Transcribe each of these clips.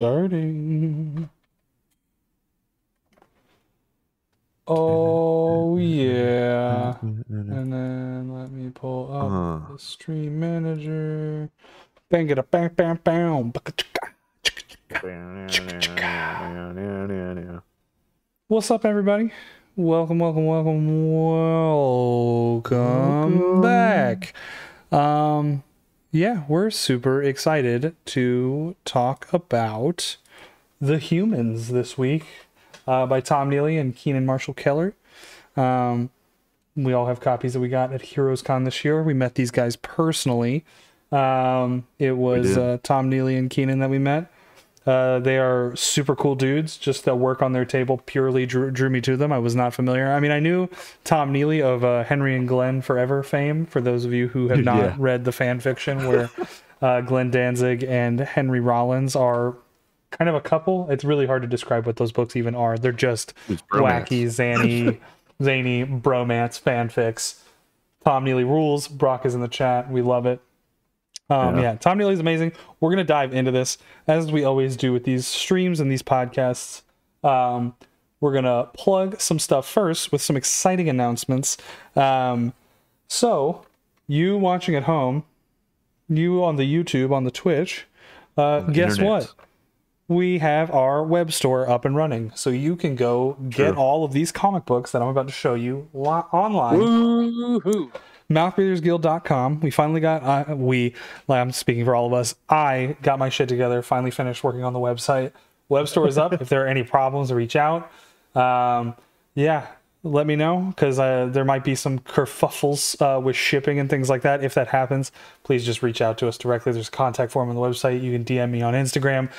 Starting. Oh, yeah. And then let me pull up the stream manager. Bang it up, bang, bang, bang. What's up, everybody? Welcome back. Yeah, we're super excited to talk about The Humans this week by Tom Neely and Keenan Marshall Keller. We all have copies that we got at HeroesCon this year. We met these guys personally. It was Tom Neely and Keenan that we met. They are super cool dudes. Just the work on their table purely drew me to them. I was not familiar. I mean, I knew Tom Neely of Henry and Glenn Forever fame, for those of you who have not read the fan fiction where Glenn Danzig and Henry Rollins are kind of a couple. It's really hard to describe what those books even are. They're just wacky, zany bromance fanfics. Tom Neely rules. Brock is in the chat. We love it. Yeah, Tom Neely's amazing. We're going to dive into this, as we always do with these streams and these podcasts. We're going to plug some stuff first with some exciting announcements. So, you watching at home, you on the YouTube, on the Twitch, guess what? We have our web store up and running. So you can go get all of these comic books that I'm about to show you online. Woohoo! Mouthbreathersguild.com. We finally got, I'm speaking for all of us, I got my shit together, finally finished working on the website. Web store is up. If there are any problems, reach out. Yeah, let me know, because there might be some kerfuffles with shipping and things like that. If that happens, please just reach out to us directly. There's a contact form on the website. You can DM me on Instagram,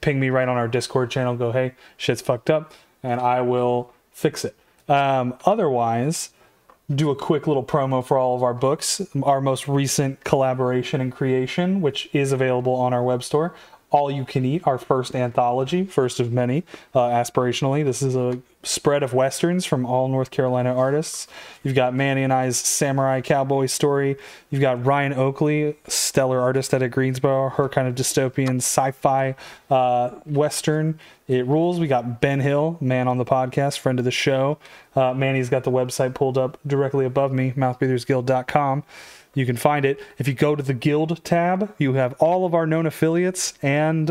ping me right on our Discord channel, go, hey, shit's fucked up, and I will fix it. Otherwise, do a quick little promo for all of our books. Our most recent collaboration and creation, which is available on our web store. All You Can Eat, our first anthology, first of many, aspirationally. This is a spread of westerns from all North Carolina artists. You've got Manny and I's samurai cowboy story. You've got Ryan Oakley, stellar artist out of Greensboro, her kind of dystopian sci-fi western. It rules. We got Ben Hill, man on the podcast, friend of the show. Manny's got the website pulled up directly above me, mouthbreathersguild.com. You can find it. If you go to the Guild tab, you have all of our known affiliates, and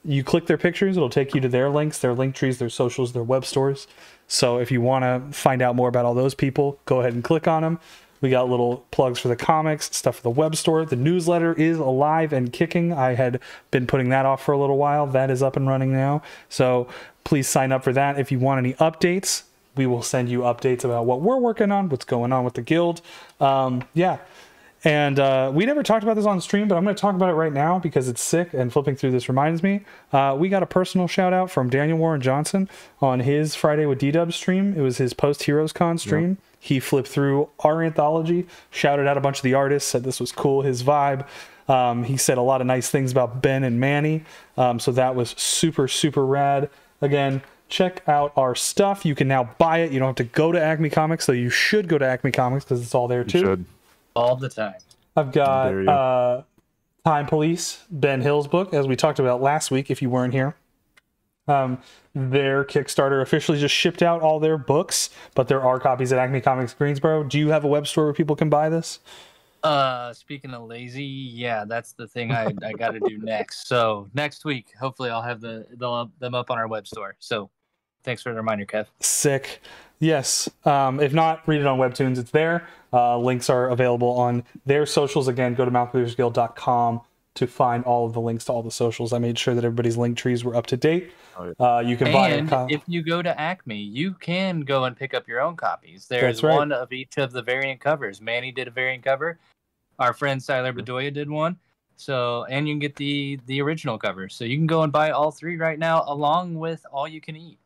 you click their pictures. It'll take you to their links, their link trees, their socials, their web stores. So if you want to find out more about all those people, go ahead and click on them. We got little plugs for the comics, stuff for the web store. The newsletter is alive and kicking. I had been putting that off for a little while. That is up and running now. So please sign up for that. If you want any updates, we will send you updates about what we're working on, what's going on with the guild. Yeah. And we never talked about this on stream, but I'm going to talk about it right now because it's sick, and flipping through this reminds me. We got a personal shout out from Daniel Warren Johnson on his Friday with D-Dub stream. It was his post-HeroesCon stream. Yep. He flipped through our anthology, shouted out a bunch of the artists, said this was cool, his vibe. He said a lot of nice things about Ben and Manny. So that was super, super rad. Again, check out our stuff. You can now buy it. You don't have to go to Acme Comics, so you should go to Acme Comics because it's all there too. You should. All the time. I've got Time Police, Ben Hill's book, as we talked about last week if you weren't here. Their Kickstarter officially just shipped out all their books, but there are copies at Acme Comics Greensboro. Do you have a web store where people can buy this? Speaking of lazy, yeah, that's the thing I got to do next. So next week, hopefully I'll have them up on our web store. So thanks for the reminder, Kev. Sick. Yes. If not, read it on Webtoons. It's there. Links are available on their socials. Again, go to mouthbreathersguild.com to find all of the links to all the socials. I made sure that everybody's link trees were up to date. You can buy it. If you go to Acme, you can go and pick up your own copies. There's one of each of the variant covers. Manny did a variant cover. Our friend Siler Bedoya did one. So, and you can get the original cover. So you can go and buy all three right now, along with All You Can Eat.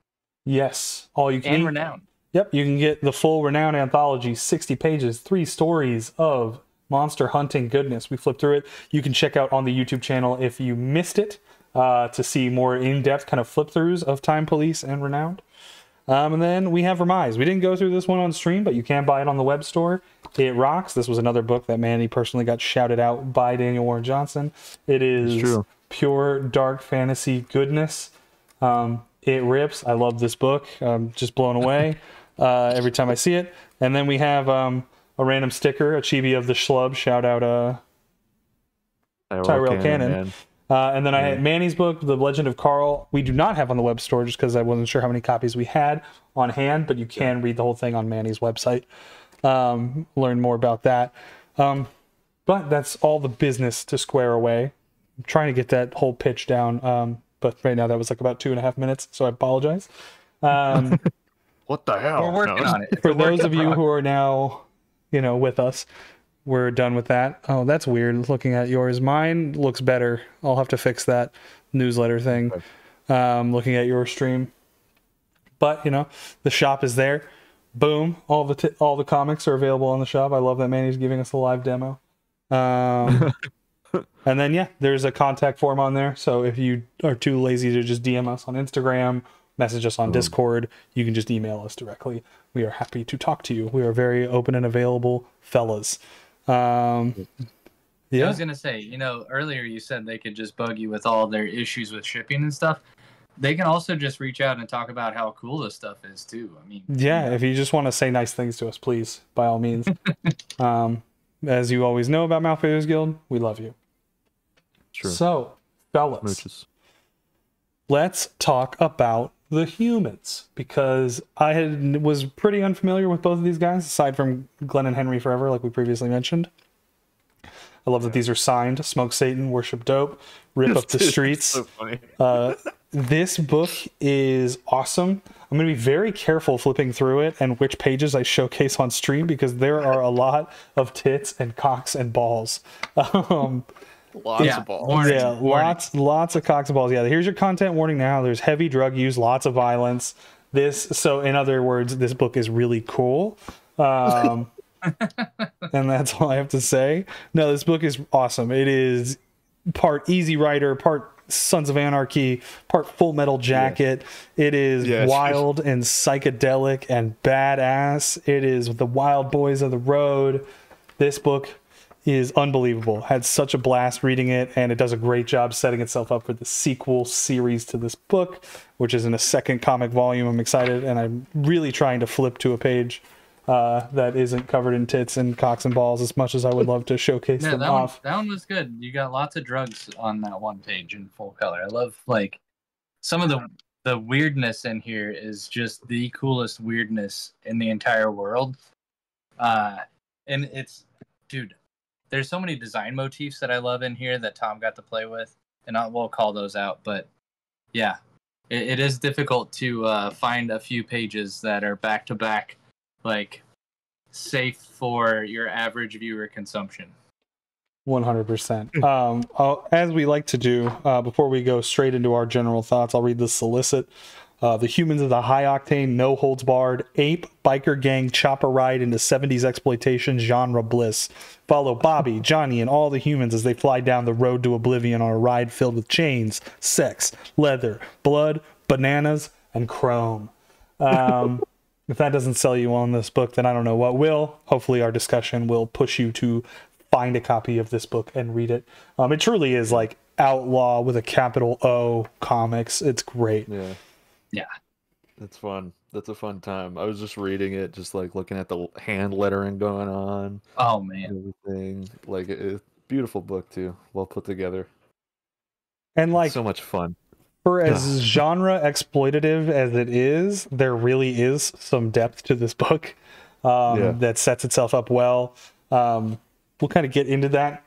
Yes, All You Can Eat. And Renown. Yep, you can get the full Renown anthology, 60 pages, 3 stories of monster hunting goodness. We flipped through it. You can check out on the YouTube channel if you missed it to see more in-depth kind of flip-throughs of Time Police and Renowned. And then we have Remise. We didn't go through this one on stream, but you can buy it on the web store. It rocks. This was another book that Manny personally got shouted out by Daniel Warren Johnson. It is pure dark fantasy goodness. It rips. I love this book. I'm just blown away every time I see it. And then we have a random sticker, a chibi of the Schlub. Shout out Tyrell Cannon. And then I had Manny's book, The Legend of Carl. We do not have on the web store just because I wasn't sure how many copies we had on hand, but you can read the whole thing on Manny's website. Learn more about that. But that's all the business to square away. I'm trying to get that whole pitch down. But right now that was like about 2.5 minutes, so I apologize. What the hell? We're working on it. For those of you who are now, with us, we're done with that. Oh, that's weird looking at yours. Mine looks better. I'll have to fix that newsletter thing. Looking at your stream. But, the shop is there. Boom. All the comics are available on the shop. I love that Manny's giving us a live demo. And then, there's a contact form on there. So if you are too lazy to just DM us on Instagram, message us on Discord, you can just email us directly. We are happy to talk to you. We are very open and available fellas. I was going to say, earlier you said they could just bug you with all their issues with shipping and stuff. They can also just reach out and talk about how cool this stuff is too. I mean, if you just want to say nice things to us, please, by all means. As you always know about Mouthbreathers Guild, we love you. Sure. So, fellas, let's talk about the humans, because I was pretty unfamiliar with both of these guys, aside from Glenn and Henry Forever, like we previously mentioned. I love that these are signed. Smoke Satan, Worship Dope, Rip Up the Streets. So funny. This book is awesome. I'm going to be very careful flipping through it and which pages I showcase on stream, because there are a lot of tits and cocks and balls. Lots of balls. Lots of cocks and balls. Yeah, here's your content warning now. There's heavy drug use, lots of violence. So in other words, this book is really cool. And that's all I have to say. No, this book is awesome. It is part Easy Rider, part Sons of Anarchy, part Full Metal Jacket. It is wild and psychedelic and badass. It is the Wild Boys of the Road. This book is unbelievable. Had such a blast reading it, and it does a great job setting itself up for the sequel series to this book, which is in a second comic volume. I'm excited, and I'm really trying to flip to a page that isn't covered in tits and cocks and balls, as much as I would love to showcase them off. That one was good. You got lots of drugs on that one page in full color. I love, some of the weirdness in here is just the coolest weirdness in the entire world. And it's, dude, there's so many design motifs that I love in here that Tom got to play with, and we'll call those out. But yeah, it is difficult to find a few pages that are back to back, safe for your average viewer consumption. 100%. As we like to do, before we go straight into our general thoughts, I'll read the solicit. The humans of the high-octane, no-holds-barred, ape, biker gang, chopper ride into 70s exploitation genre bliss. Follow Bobby, Johnny, and all the humans as they fly down the road to oblivion on a ride filled with chains, sex, leather, blood, bananas, and chrome. If that doesn't sell you on this book, then I don't know what will. Hopefully our discussion will push you to find a copy of this book and read it. It truly is like outlaw with a capital O comics. It's great. Yeah. That's fun. That's a fun time. I was just reading it, just looking at the hand lettering going on. Oh man. Everything. It's beautiful book too. Well put together. And so much fun. For as genre exploitative as it is, there really is some depth to this book that sets itself up well. We'll kind of get into that.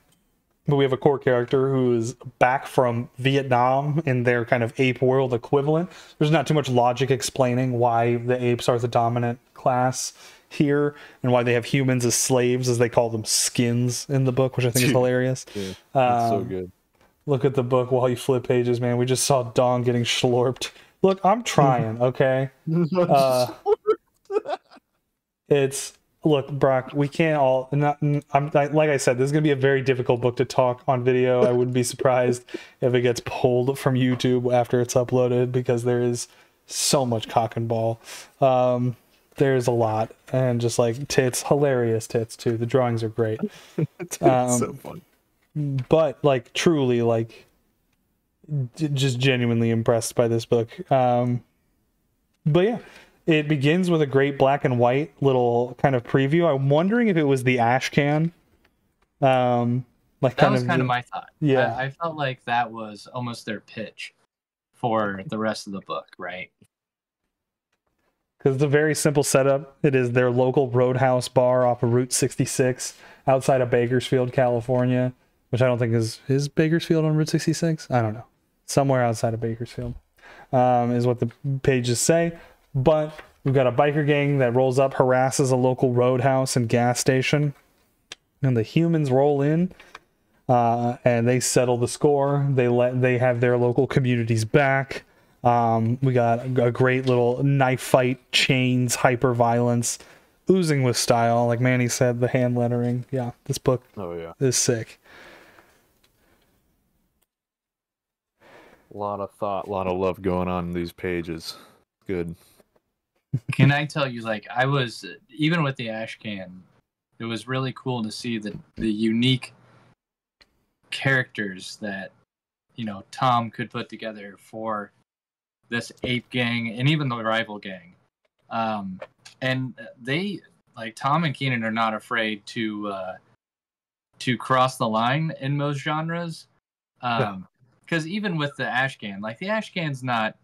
But we have a core character who is back from Vietnam in their kind of ape world equivalent. There's not too much logic explaining why the apes are the dominant class here and why they have humans as slaves, as they call them, skins in the book, which I think is hilarious. Yeah, that's so good. Look at the book while you flip pages, man. We just saw Dawn getting schlorped. Look, I'm trying, okay? Look, Brock, we can't all... like I said, this is going to be a very difficult book to talk on video. I wouldn't be surprised if it gets pulled from YouTube after it's uploaded, because there is so much cock and ball. There's a lot. And just tits, hilarious tits, too. The drawings are great. It's so fun. But, truly, just genuinely impressed by this book. But yeah, it begins with a great black and white little kind of preview. I'm wondering if it was the ash can. Like that was kind of my thought. Yeah, I felt like that was almost their pitch for the rest of the book, right? Because it's a very simple setup. It is their local roadhouse bar off of Route 66 outside of Bakersfield, California, which I don't think is Bakersfield on Route 66. I don't know. Somewhere outside of Bakersfield is what the pages say. But we've got a biker gang that rolls up, harasses a local roadhouse and gas station. And the humans roll in and they settle the score. They have their local communities back. We got a great little knife fight, chains, hyper violence, oozing with style. Like Manny said, the hand lettering. Yeah, this book is sick. A lot of thought, a lot of love going on in these pages. Good. Can I tell you, like, I was, even with the ash can, it was really cool to see the unique characters that, you know, Tom could put together for this ape gang and even the rival gang. And they, like, Tom and Keenan are not afraid to cross the line in most genres. Because even with the Ashcan, like, the Ashcan's not,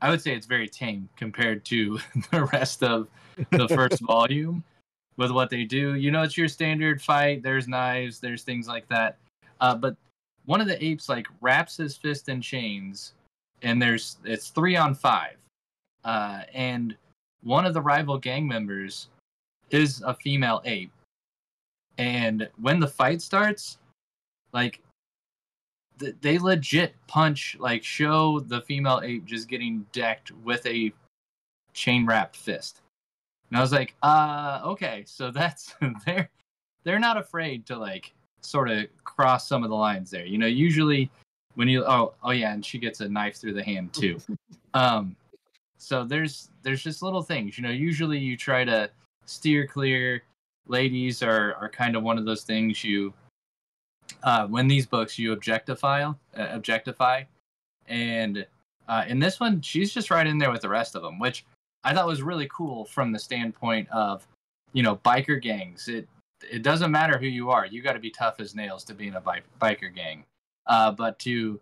I would say it's very tame compared to the rest of the first volume with what they do. You know, it's your standard fight. There's knives, there's things like that. But one of the apes, like, wraps his fist in chains, and it's 3-on-5. And one of the rival gang members is a female ape. And when the fight starts, like, they legit punch, like, show the female ape just getting decked with a chain-wrapped fist. And I was like, okay, so that's, they're not afraid to, like, sort of cross some of the lines there. You know, usually when you, oh yeah, and she gets a knife through the hand too. So there's just little things, you know, usually you try to steer clear. Ladies are kind of one of those things you, when these books you objectify. And in this one, she's just right in there with the rest of them, which I thought was really cool from the standpoint of, you know, biker gangs. It doesn't matter who you are. You got to be tough as nails to be in a biker gang. But to,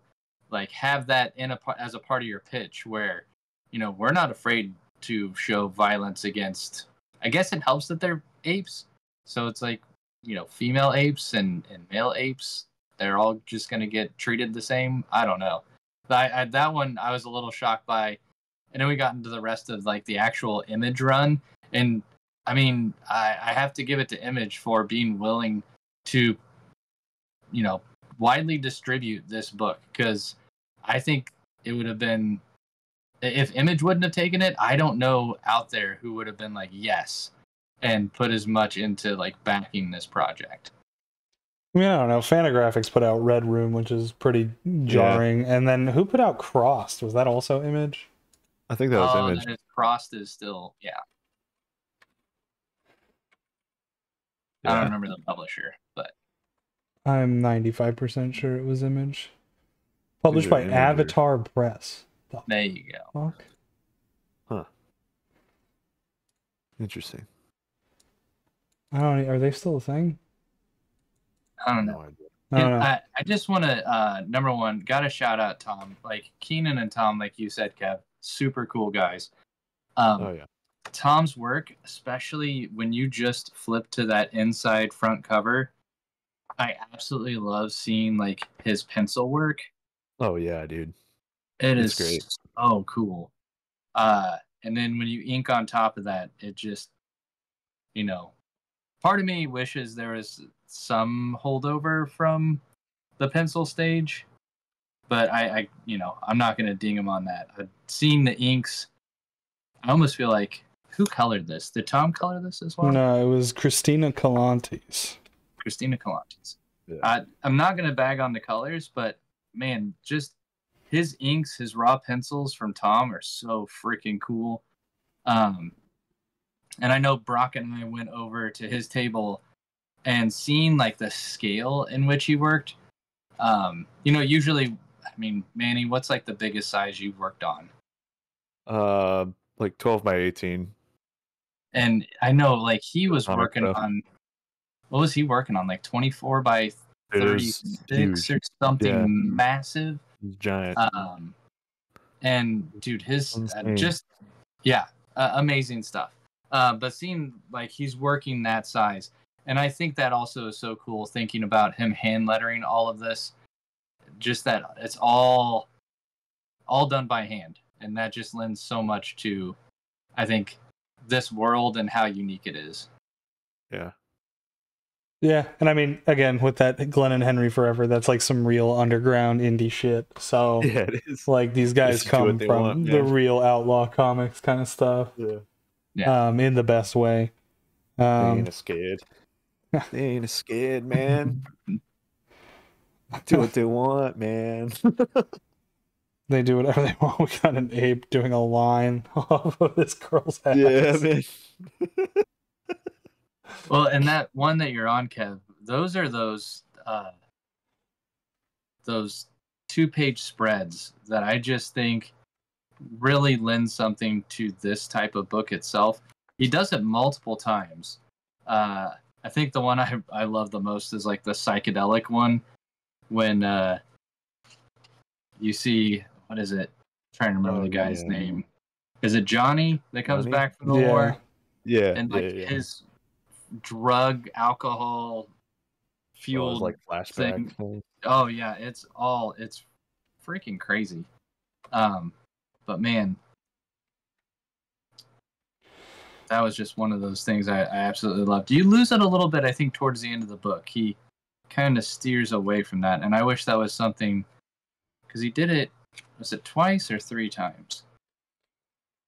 like, have that as a part of your pitch where, you know, we're not afraid to show violence against, I guess it helps that they're apes. So it's like, you know, female apes and male apes, they're all just going to get treated the same. I don't know. But that one I was a little shocked by. And then we got into the rest of, like, the actual Image run. And I mean, I have to give it to Image for being willing to, you know, widely distribute this book, because I think it would have been, if Image wouldn't have taken it, I don't know out there who would have been like, yes, and put as much into, like, backing this project. I mean, I don't know. Fantagraphics put out Red Room, which is pretty jarring. Yeah. And then who put out Crossed? Was that also Image? I think that was Image. That is, Crossed is still, yeah. I don't remember the publisher, but I'm 95% sure it was Image. Published by Avatar Press. There you go. Fuck? Huh. Interesting. I don't. Are they still a thing? I don't know. I just want to, number one, got to shout out Tom. Like, Keenan and Tom, like you said, Kev, super cool guys. Oh, yeah. Tom's work, especially when you just flip to that inside front cover, I absolutely love seeing, like, his pencil work. Oh yeah, dude. It's great. So cool. And then when you ink on top of that, it just, you know, part of me wishes there was some holdover from the pencil stage, but I you know, I'm not going to ding him on that. I've seen the inks. I almost feel like, who colored this? Did Tom color this as well? No, it was Christina Calantes. Yeah. I'm not going to bag on the colors, but man, just his inks, his raw pencils from Tom are so freaking cool. And I know Brock and I went over to his table and seeing, like, the scale in which he worked. You know, usually mean, Manny, what's like the biggest size you've worked on? Like 12 by 18. And I know, like, he was Comic working stuff. on, what was he working on? Like 24 by 36 or something massive. Giant. And dude, his amazing stuff. But seeing like he's working that size, and I think that also is so cool. Thinking about him hand lettering all of this, just that it's all done by hand, and that just lends so much to, I think, this world and how unique it is. Yeah. Yeah, and I mean, again, with that Glenn and Henry Forever, that's like some real underground indie shit. So, yeah, it is. Like, these guys come from the real outlaw comics kind of stuff. Yeah. In the best way. They ain't scared. They ain't scared, man. Do what they want, man. They do whatever they want. We got an ape doing a line off of this girl's ass. Yeah, man. Well, and that one that you're on, Kev, those are those 2-page spreads that I just think really lend something to this type of book itself. He does it multiple times. I think the one I love the most is like the psychedelic one, when you see, what is it? I'm trying to remember the guy's name. Is it Johnny that comes back from the war? Yeah. And like his drug, alcohol fueled like flashback thing. Oh yeah, it's freaking crazy. But man, that was just one of those things I absolutely loved. You lose it a little bit, I think, towards the end of the book. He kind of steers away from that, and I wish that was something, because he did it, was it twice or 3 times?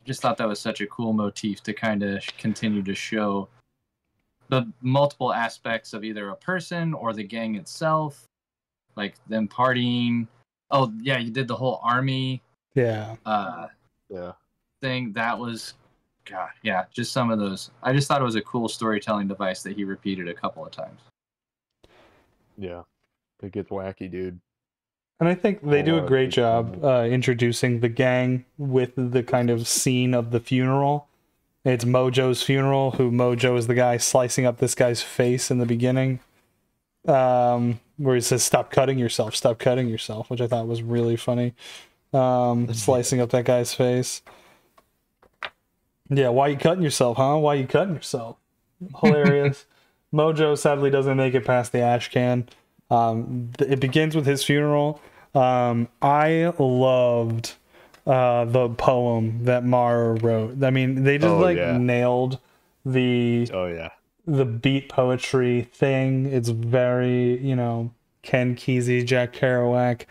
I just thought that was such a cool motif to kind of continue to show the multiple aspects of either a person or the gang itself, like them partying. Oh yeah, you did the whole army thing. That was, God, yeah, just some of those. I just thought it was a cool storytelling device that he repeated a couple of times. Yeah, it gets wacky, dude. And I think they do a great job introducing the gang with the kind of scene of the funeral. It's Mojo's funeral, who Mojo is the guy slicing up this guy's face in the beginning. Where he says, stop cutting yourself, which I thought was really funny. Slicing up that guy's face. Yeah, why you cutting yourself, huh? Why you cutting yourself? Hilarious. Mojo sadly doesn't make it past the ash can. It begins with his funeral. I loved the poem that Mara wrote. I mean, they just nailed the beat poetry thing. It's very, Ken Kesey, Jack Kerouac.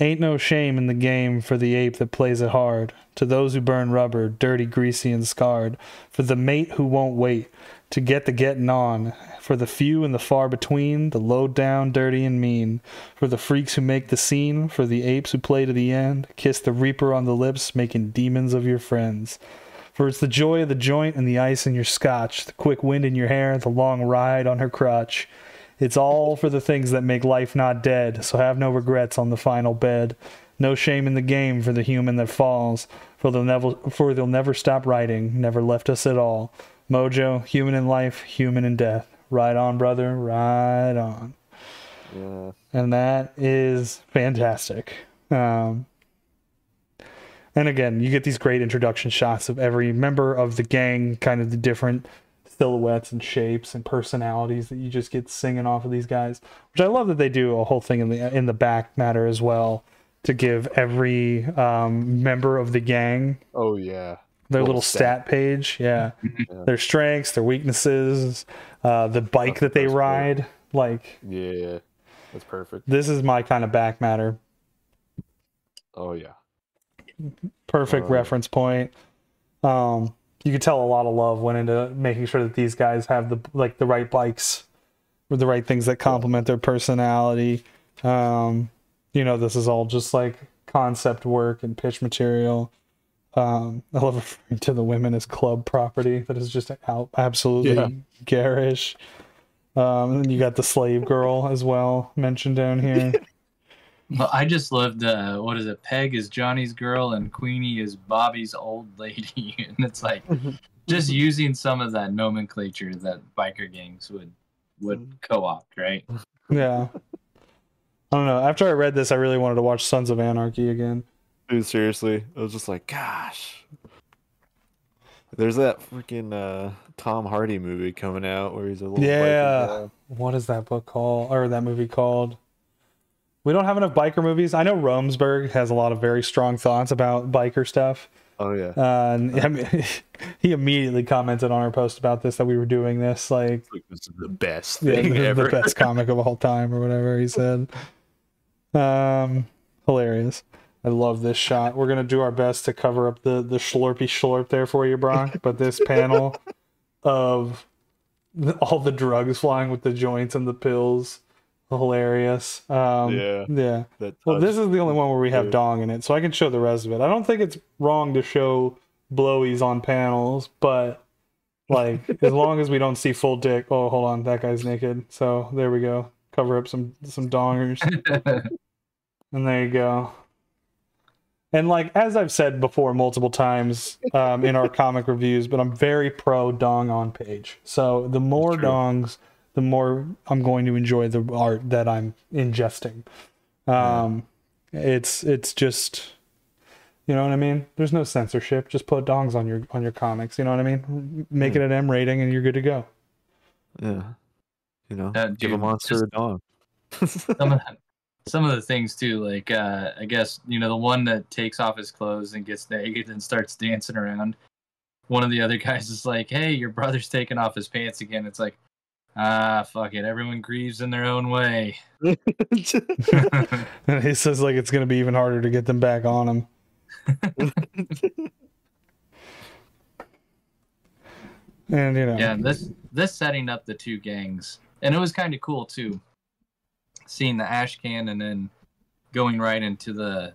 Ain't no shame in the game for the ape that plays it hard. To those who burn rubber, dirty, greasy, and scarred. For the mate who won't wait to get the getting on. For the few and the far between, the low down, dirty, and mean. For the freaks who make the scene, for the apes who play to the end. Kiss the reaper on the lips, making demons of your friends. For it's the joy of the joint and the ice in your scotch, the quick wind in your hair, the long ride on her crotch. It's all for the things that make life not dead, so have no regrets on the final bed. No shame in the game for the human that falls, for they'll never stop writing, never left us at all. Mojo, human in life, human in death. Ride on, brother, ride on. Yeah. And that is fantastic. And again, you get these great introduction shots of every member of the gang, kind of the different silhouettes and shapes and personalities that you just get singing off of these guys, which I love that they do a whole thing in the back matter as well, to give every member of the gang their little stat page, their strengths, their weaknesses, the bike that they ride. Like, yeah, that's perfect. This is my kind of back matter. Oh yeah, perfect reference point. You could tell a lot of love went into making sure that these guys have the right bikes with the right things that complement their personality. This is all just like concept work and pitch material. I love referring to the women as club property. That is just absolutely garish. And then you got the slave girl as well mentioned down here. Well, I just loved what is it? Peg is Johnny's girl and Queenie is Bobby's old lady, and it's like just using some of that nomenclature that biker gangs would co-opt, right? Yeah. I don't know. After I read this, I really wanted to watch Sons of Anarchy again. Dude, seriously, I was just like, gosh. There's that freaking Tom Hardy movie coming out where he's a little biker guy. What is that book called, or that movie called? We don't have enough biker movies. I know Romsberg has a lot of very strong thoughts about biker stuff. Oh yeah. And I mean, he immediately commented on our post about this, that we were doing this. Like, this is the best thing ever. The best comic of all time, or whatever he said. Hilarious. I love this shot. We're gonna do our best to cover up the schlorpy schlorp there for you, Brock. But this panel of all the drugs flying with the joints and the pills, hilarious. Yeah. Well, this is the only one where we have dong in it, so I can show the rest of it. I don't think it's wrong to show blowies on panels, but like as long as we don't see full dick. Oh, hold on, that guy's naked. So there we go. Cover up some dongers, and there you go. And like, as I've said before multiple times in our comic reviews, but I'm very pro dong on page. So the more dongs, the more I'm going to enjoy the art that I'm ingesting. It's just, you know what I mean? There's no censorship. Just put dongs on your comics. You know what I mean? Make it an M rating and you're good to go. Yeah. You know, give a monster a dong. Some of the things too, like I guess, you know, the one that takes off his clothes and gets naked and starts dancing around. One of the other guys is like, "Hey, your brother's taking off his pants again." It's like, fuck it. Everyone grieves in their own way. And he says like it's gonna be even harder to get them back on him. And you know, yeah, this setting up the two gangs, and it was kind of cool too, seeing the ash can and then going right into the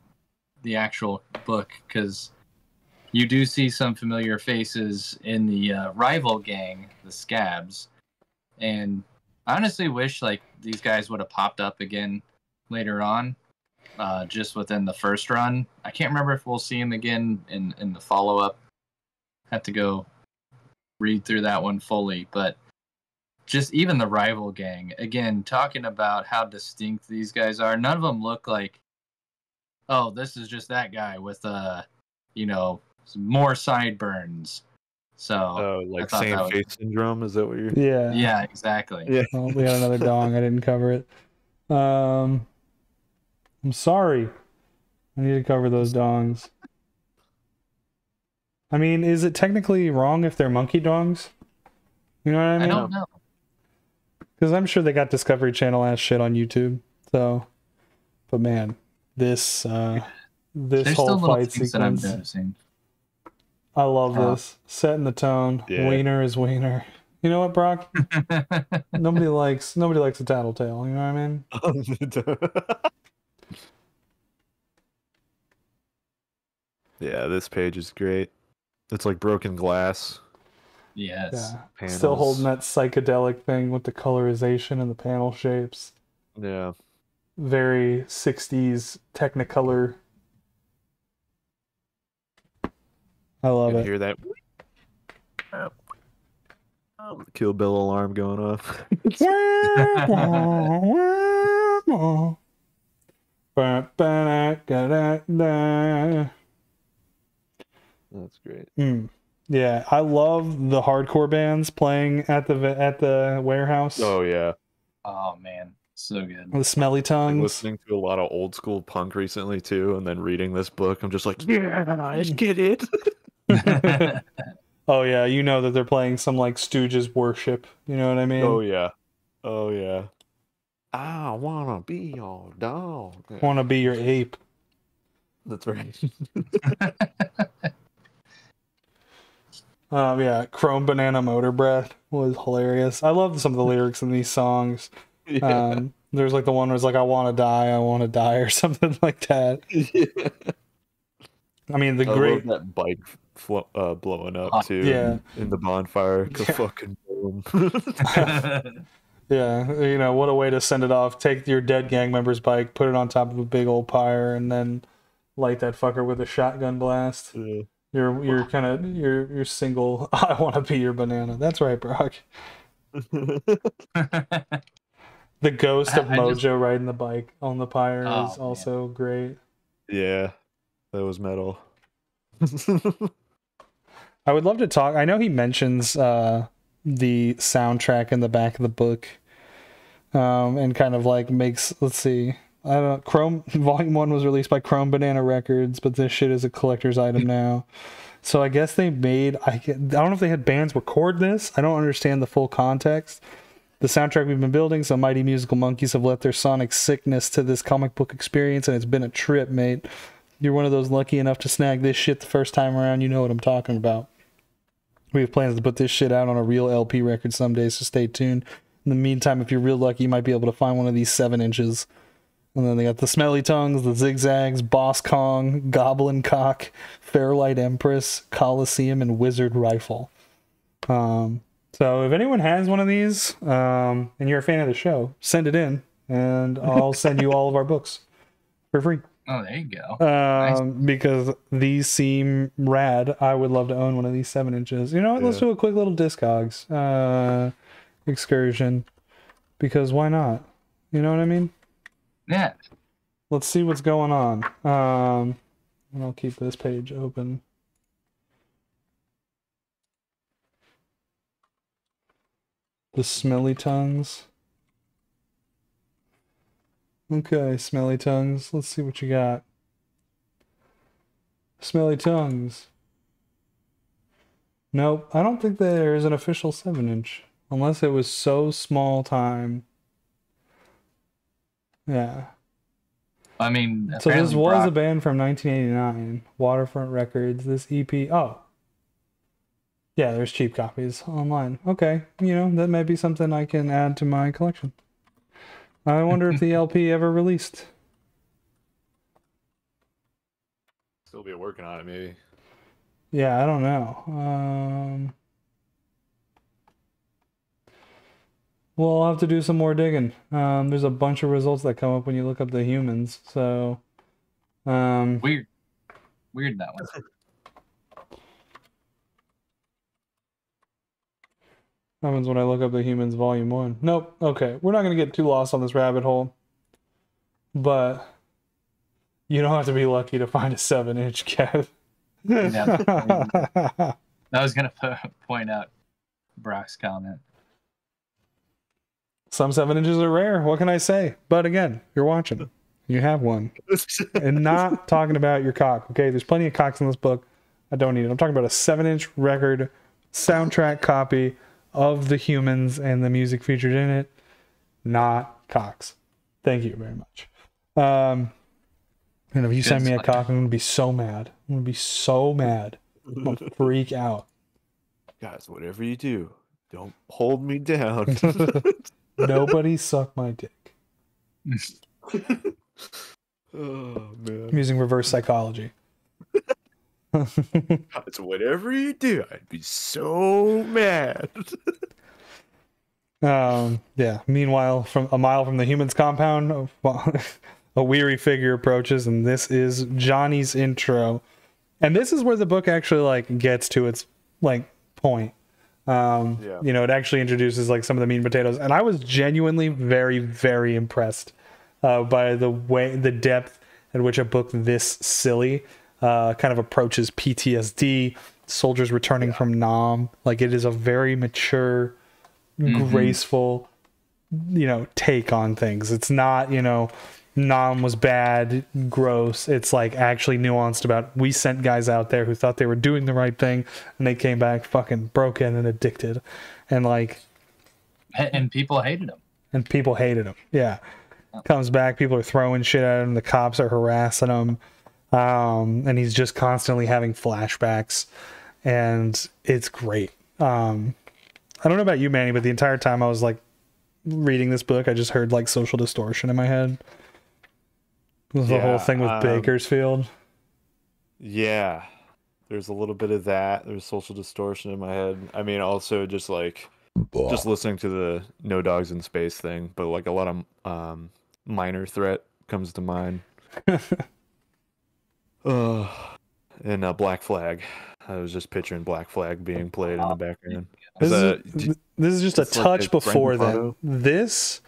actual book, because you do see some familiar faces in the rival gang, the Scabs, and I honestly wish like these guys would have popped up again later on, just within the first run. I can't remember if we'll see them again in the follow-up. Have to go read through that one fully, but just even the rival gang, again, talking about how distinct these guys are. None of them look like, oh, this is just that guy with you know, more sideburns. So like same face syndrome, is that what you're? Yeah, exactly. Yeah. Well, we had another dong. I didn't cover it. I'm sorry. I need to cover those dongs. I mean, is it technically wrong if they're monkey dongs? You know what I mean? I don't know. Because I'm sure they got Discovery Channel ass shit on YouTube. So, but man, this whole fight sequence. I love this. Setting the tone. Yeah. Wiener is wiener. You know what, Brock? nobody likes a tattletale. You know what I mean? Yeah, this page is great. It's like broken glass. Yes. Yeah. Still holding that psychedelic thing with the colorization and the panel shapes. Yeah. Very 60s Technicolor. I love it. Hear that? Kill Bill alarm going off. That's great. Yeah, I love the hardcore bands playing at the warehouse. Oh yeah. Oh man, so good. The Smelly Tongues. I'm listening to a lot of old school punk recently too, and then reading this book, I'm just like, yeah, I get it. Oh yeah, you know that they're playing some like Stooges worship. You know what I mean? Oh yeah. Oh yeah. I wanna be your dog. Wanna be your ape. That's right. Yeah, Chrome Banana Motor Breath was hilarious. I love some of the lyrics in these songs. Yeah. There's like the one where it's like, I want to die, or something like that. Yeah. I mean, I love that bike blowing up too. Yeah. In the bonfire. Fucking boom. Yeah, you know, what a way to send it off. Take your dead gang member's bike, put it on top of a big old pyre, and then light that fucker with a shotgun blast. Yeah. You're kind of you're single. I want to be your banana. That's right, Brock. The ghost of Mojo riding the bike on the pyre is also great. Yeah, that was metal. I would love to talk. I know he mentions the soundtrack in the back of the book, and kind of like makes. Let's see. I don't know. Chrome Volume 1 was released by Chrome Banana Records, but this shit is a collector's item now. So I guess they made. I don't know if they had bands record this. I don't understand the full context. The soundtrack we've been building, some mighty musical monkeys have left their sonic sickness to this comic book experience, and it's been a trip, mate. You're one of those lucky enough to snag this shit the first time around. You know what I'm talking about. We have plans to put this shit out on a real LP record someday, so stay tuned. In the meantime, if you're real lucky, you might be able to find one of these 7 inches. And then they got the Smelly Tongues, the Zigzags, Boss Kong, Goblin Cock, Fairlight Empress, Coliseum, and Wizard Rifle. So if anyone has one of these, and you're a fan of the show, send it in, and I'll send you all of our books for free. Oh, there you go. Nice. Because these seem rad. I would love to own one of these 7 inches. You know what? Yeah. Let's do a quick little Discogs excursion. Because why not? You know what I mean? Yeah. Let's see what's going on. And I'll keep this page open. The Smelly Tongues. Okay, Smelly Tongues. Let's see what you got. Smelly Tongues. Nope, I don't think there is an official 7-inch. Unless it was so small time. Yeah. I mean, so this was a band from 1989. Waterfront Records. This EP. Oh. Yeah, there's cheap copies online. Okay, you know, that may be something I can add to my collection. I wonder if the LP ever released. Still be working on it, maybe. Yeah, I don't know. Well, I'll have to do some more digging. There's a bunch of results that come up when you look up the humans, so... Weird that one. Happens when I look up the humans volume 1. Nope. Okay, we're not going to get too lost on this rabbit hole. But you don't have to be lucky to find a 7-inch, Kev. I was going to point out Brock's comment. Some 7 inches are rare. What can I say? But again, you're watching. You have one. And not talking about your cock. Okay, there's plenty of cocks in this book. I don't need it. I'm talking about a 7-inch record soundtrack copy of the humans and the music featured in it, not cocks. Thank you very much. And if you send me a cock, I'm gonna be so mad. I'm gonna be so mad. I'm gonna freak out. Guys, whatever you do, don't hold me down. Nobody suck my dick. Oh man. I'm using reverse psychology. It's whatever you do, I'd be so mad. Yeah. Meanwhile, from a mile from the humans' compound, a weary figure approaches, and this is Johnny's intro. And this is where the book actually like gets to its like point. Yeah. You know, it actually introduces like some of the meat and potatoes, and I was genuinely very, very impressed by the depth at which a book this silly kind of approaches PTSD, soldiers returning from Nam. Like, it is a very mature, graceful, you know, take on things. It's not, you know, Nam was bad, gross. It's like actually nuanced about, we sent guys out there who thought they were doing the right thing, and they came back fucking broken and addicted, and like, and people hated him. Yeah. Comes back, people are throwing shit at him, the cops are harassing him. And he's just constantly having flashbacks, and it's great. I don't know about you, Manny, but the entire time I was like reading this book, I just heard like Social Distortion in my head. The whole thing with Bakersfield. Yeah, there's a little bit of that. There's Social Distortion in my head. I mean, also just like just listening to the No Dogs in Space thing, but like a lot of Minor Threat comes to mind. And Black Flag. I was just picturing Black Flag being played in the background. This is just a touch like before then. This,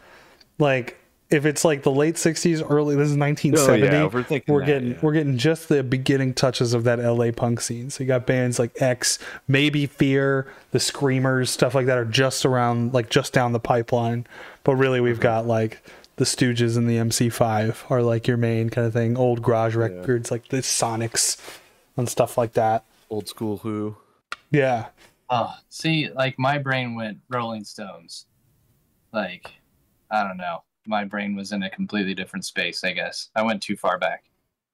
like, if it's like the late 60s, early, this is 1970. Oh, yeah, we're getting just the beginning touches of that LA punk scene. So you got bands like X, maybe Fear, the Screamers, stuff like that are just around, like just down the pipeline. But really, we've got like the Stooges and the MC5 are like your main kind of thing. Old garage records like the Sonics and stuff like that. Old school Who. Yeah. See, like my brain went Rolling Stones. Like, I don't know. My brain was in a completely different space, I guess. I went too far back.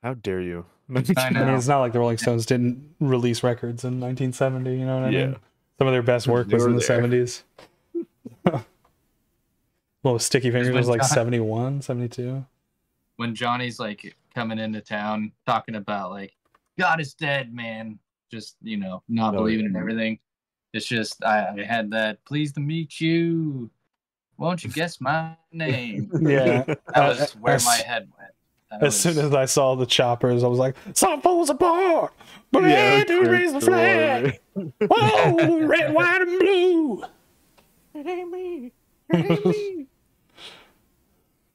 How dare you? I know. I mean, it's not like the Rolling Stones didn't release records in 1970, you know what I mean? Some of their best work was in the 70s. Well, Sticky Fingers was like 71, 72. When Johnny's like coming into town talking about like, God is dead, man. Just, you know, not believing in everything. It's just, I had that, pleased to meet you. Won't you guess my name? Yeah. That was where my head went. As soon as I saw the choppers, I was like, some falls apart, but I do raise the flag. Whoa, red, white, and blue. It ain't me. It ain't me.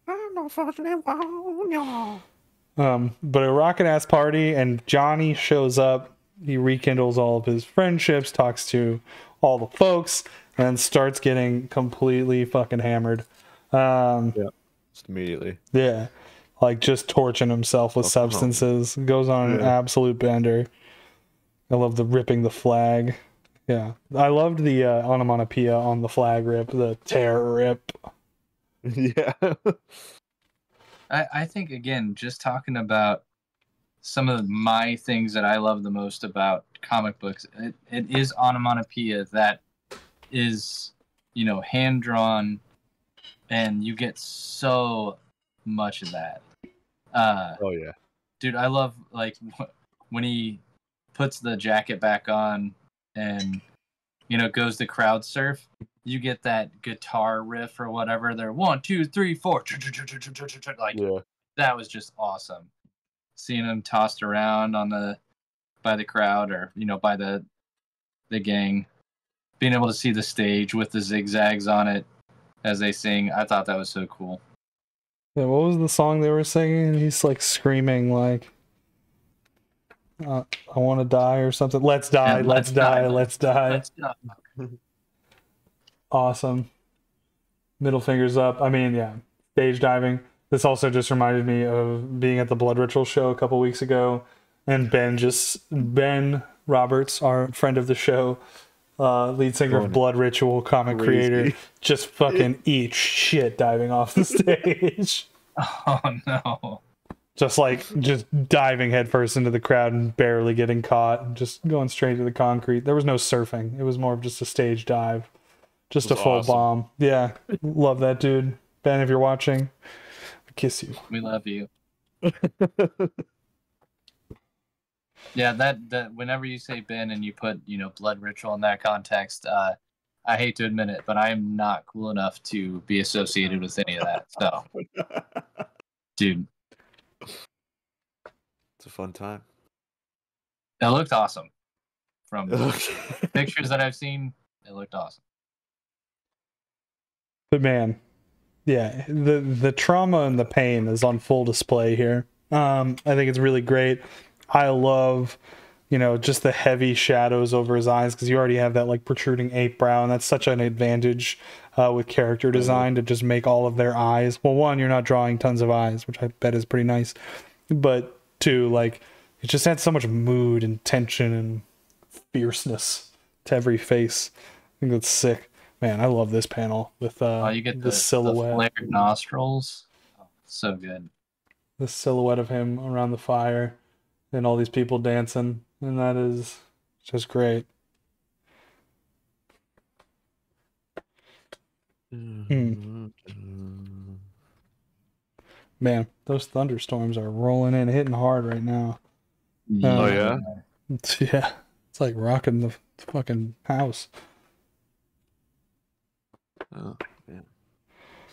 I'm not fucking y'all. But a rockin' ass party, and Johnny shows up. He rekindles all of his friendships, talks to all the folks, and starts getting completely fucking hammered. Just immediately. Yeah, like just torching himself with substances. Goes on an absolute bender. I love the ripping the flag. Yeah, I loved the onomatopoeia on the flag rip, the tear rip. Yeah. I think, again, just talking about some of my things that I love the most about comic books, it is onomatopoeia that is, you know, hand-drawn, and you get so much of that. Oh, yeah. Dude, I love, like, when he puts the jacket back on and, you know, goes to crowd surf. You get that guitar riff or whatever. They're 1, 2, 3, 4. Like, that was just awesome. Seeing him tossed around by the crowd, or, you know, by the gang. Being able to see the stage with the zigzags on it as they sing, I thought that was so cool. Yeah, what was the song they were singing? He's like screaming like, I want to die or something. Let's die, let's die, let's die. Let's die. Awesome. Middle fingers up. I mean, yeah, stage diving. This also just reminded me of being at the Blood Ritual show a couple weeks ago, and Ben Roberts, our friend of the show, lead singer of Blood Ritual, comic creator, just fucking eat shit diving off the stage. Oh no. Just diving headfirst into the crowd and barely getting caught, and just going straight to the concrete. There was no surfing. It was more of just a stage dive. Just a full bomb. Yeah. Love that dude. Ben, if you're watching, I kiss you. We love you. Yeah, that whenever you say Ben and you put, you know, Blood Ritual in that context, I hate to admit it, but I'm not cool enough to be associated with any of that. So, dude. It's a fun time. It looked awesome. From pictures that I've seen, it looked awesome. But man, yeah, the trauma and the pain is on full display here. I think it's really great. I love, you know, just the heavy shadows over his eyes, because you already have that like protruding ape brow, and that's such an advantage with character design to just make all of their eyes. Well, one, you're not drawing tons of eyes, which I bet is pretty nice, but two, like it just adds so much mood and tension and fierceness to every face. I think that's sick. Man, I love this panel with you get the silhouette, the flared nostrils. Oh, so good. The silhouette of him around the fire and all these people dancing, and that is just great. Man, those thunderstorms are rolling in, hitting hard right now. Oh yeah? Yeah. It's like rocking the fucking house. Oh, yeah.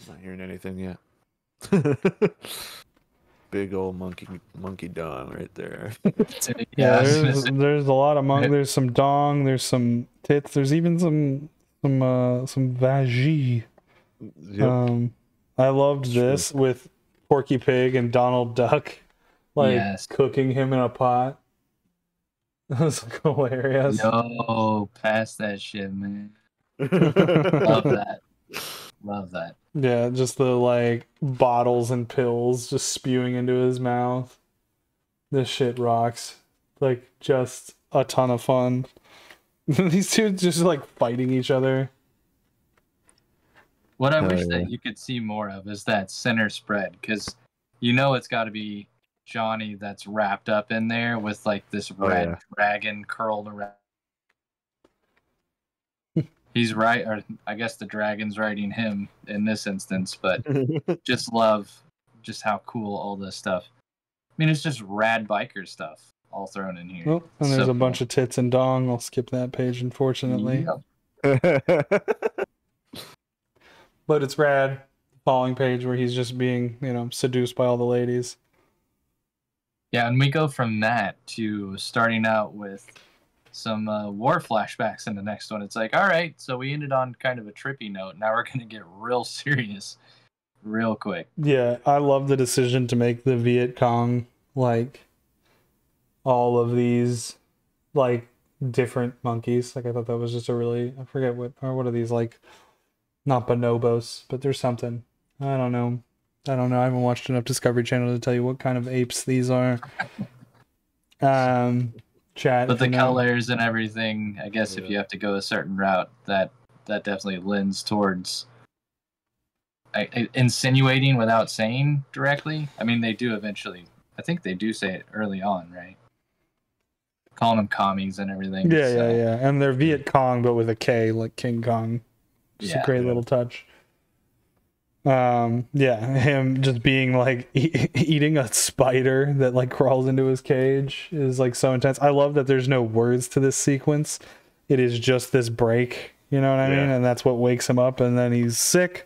Not hearing anything yet. Big old monkey dong right there. Yeah, there's a lot of there's some dong, there's some tits, there's even some vaggie. Yep. I loved this with Porky Pig and Donald Duck, like cooking him in a pot. That was hilarious. No, pass that shit, man. Love that. Love that. Yeah, just the like bottles and pills just spewing into his mouth. This shit rocks. Like, just a ton of fun. These two just like fighting each other. What I wish that you could see more of is that center spread, because you know it's got to be Johnny that's wrapped up in there with like this red dragon curled around. He's right, or I guess the dragon's riding him in this instance, but just love just how cool all this stuff. I mean, it's just rad biker stuff all thrown in here. Oh, and there's a bunch of tits and dong. I'll skip that page, unfortunately. Yep. But it's rad. Following page where he's just being, you know, seduced by all the ladies. Yeah, and we go from that to starting out with some war flashbacks in the next one. It's like, all right, so we ended on kind of a trippy note. Now we're going to get real serious real quick. Yeah, I love the decision to make the Viet Cong, like, all of these, like, different monkeys. Like, I thought that was just a really, I forget what are these, like, not bonobos, but there's something. I don't know. I haven't watched enough Discovery Channel to tell you what kind of apes these are. Chat. But the colors and everything, I guess if you have to go a certain route, that definitely lends towards insinuating without saying directly. I mean, they do eventually. I think they do say it early on, right? Calling them commies and everything. Yeah. And they're Viet Cong, but with a K, like King Kong. Just a great little touch. Him just being like eating a spider that like crawls into his cage is like so intense. I love that there's no words to this sequence. It is just this break, you know what I mean? And that's what wakes him up, and then he's sick.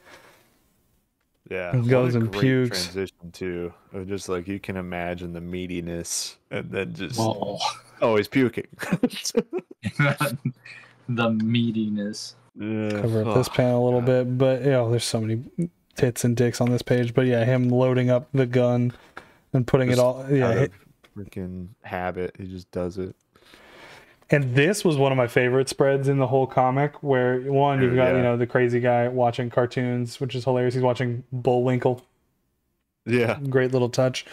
Yeah, and goes and pukes. Transition too, of just like you can imagine the meatiness, and then just he's puking. The meatiness. Cover up this panel a little bit, but there's so many tits and dicks on this page. But yeah, him loading up the gun and putting it all. Yeah, freaking habit. He just does it. And this was one of my favorite spreads in the whole comic, where you've got the crazy guy watching cartoons, which is hilarious. He's watching Bullwinkle. Yeah, great little touch.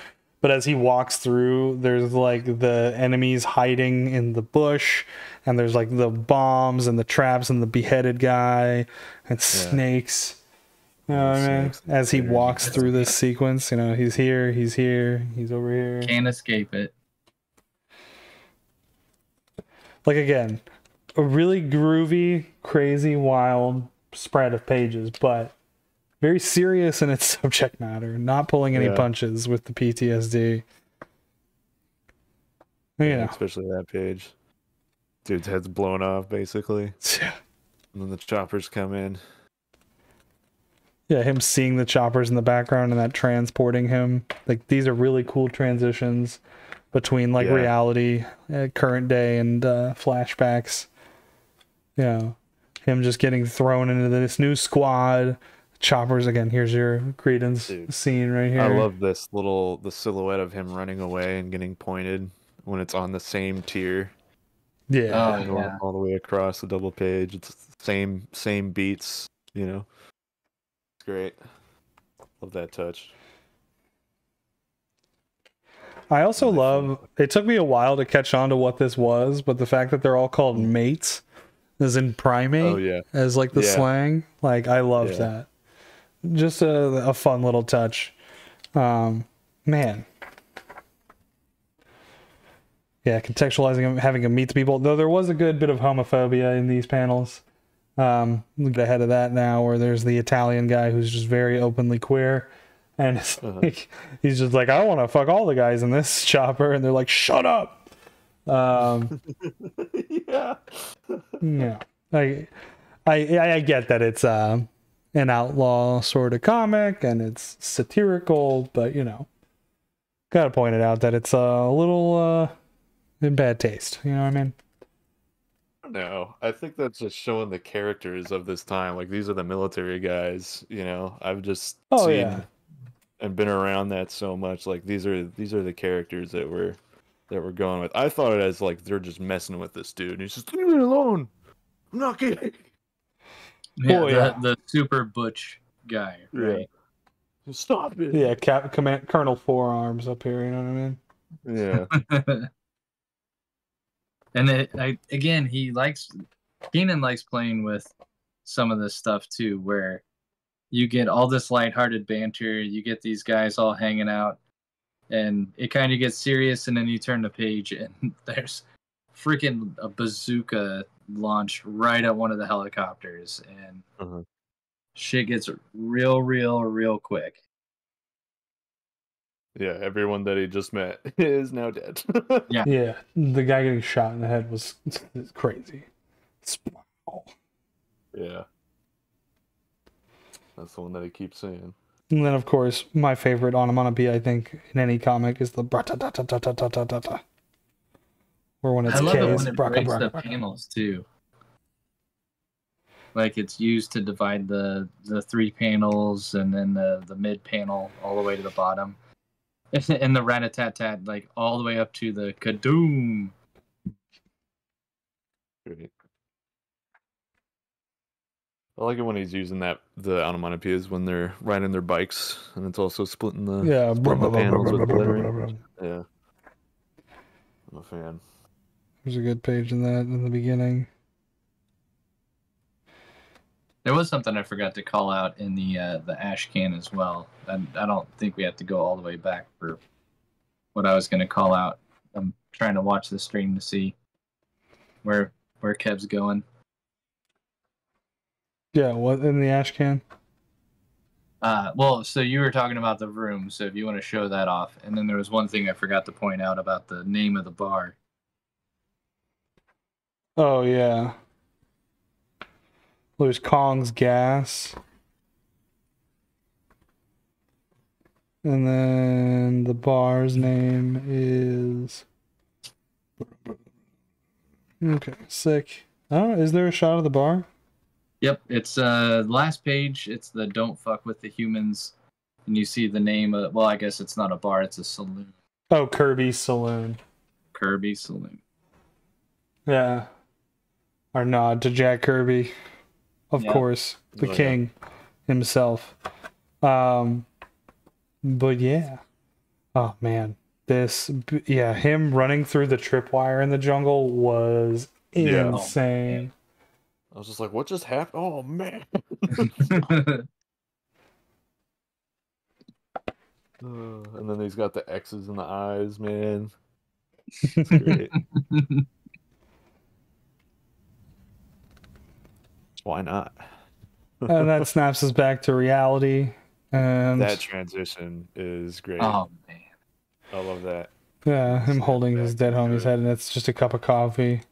But as he walks through, there's like the enemies hiding in the bush, and there's like the bombs and the traps and the beheaded guy and snakes. You know what I mean? As he walks through this sequence, he's here, he's over here. Can't escape it. Like, again, a really groovy, crazy, wild spread of pages, but very serious in its subject matter, not pulling any punches with the PTSD. Especially that page. Dude's head's blown off, basically. Yeah. And then the choppers come in. Yeah, him seeing the choppers in the background and that transporting him. Like, these are really cool transitions between, like, reality, current day, and flashbacks. Him just getting thrown into this new squad. Choppers again. Here's your credence scene right here. I love the silhouette of him running away and getting pointed when it's on the same tier. Yeah, all the way across the double page. It's the same beats. It's great. Love that touch. I also love. It took me a while to catch on to what this was, but the fact that they're all called mates, as in primate, as like the slang. Like, I loved that. Just a fun little touch. Man. Yeah, contextualizing him, having him meet the people. Though there was a good bit of homophobia in these panels. Get ahead of that now, where there's the Italian guy who's just very openly queer. And it's like, he's just like, I want to fuck all the guys in this chopper. And they're like, shut up. Yeah. I get that it's an outlaw sort of comic, and it's satirical, but you know, gotta point it out that it's a little in bad taste. You know what I mean? No, I think that's just showing the characters of this time. Like these are the military guys, you know. I've just seen and been around that so much. Like these are the characters that we're going with. I thought it as like they're just messing with this dude. He's just leave me alone. I'm not kidding. Yeah, the super butch guy, right? Yeah. Stop it. Yeah, Colonel Forearms up here. You know what I mean? Yeah. And again, Keenan likes playing with some of this stuff too, where you get all this lighthearted banter, you get these guys all hanging out, and it kind of gets serious, and then you turn the page and there's freaking a bazooka launched right at one of the helicopters, and shit gets real quick. Yeah, everyone that he just met is now dead. Yeah, the guy getting shot in the head was crazy. Yeah. That's the one that he keeps saying. And then, of course, my favorite onomatopoeia, I think, in any comic is the bra-ta-ta-ta-ta-ta-ta-ta. Or when it's I love K, it it's when it braka, breaks braka, the braka. panels too. Like it's used to divide the 3 panels and then the mid panel all the way to the bottom. And the rat-a-tat-tat, like all the way up to the kadoom. Great. I like it when he's using the onomatopoeias when they're riding their bikes, and it's also splitting the panels with lettering. Yeah, I'm a fan. There's a good page in that in the beginning. There was something I forgot to call out in the ash can as well. And I don't think we have to go all the way back for what I was going to call out. I'm trying to watch the stream to see where Kev's going. Yeah, what in the ash can? Well, so you were talking about the room, so if you want to show that off. And then there was one thing I forgot to point out about the name of the bar. Oh, yeah. There's Kong's Gas. And then the bar's name is... Okay, sick. I don't know, is there a shot of the bar? Yep, it's last page. It's the Don't Fuck with the Humans. And you see the name of... Well, I guess it's not a bar, it's a saloon. Oh, Kirby's Saloon. Kirby's Saloon. Yeah. Our nod to Jack Kirby. Of course. The king himself. But yeah. Oh, man. Him running through the tripwire in the jungle was insane. I was just like, what just happened? Oh, man. And then he's got the X's in the eyes, man. It's great. Why not? And that snaps us back to reality. And that transition is great. Oh, man. I love that. Yeah, him holding his dead homie's head, and it's just a cup of coffee.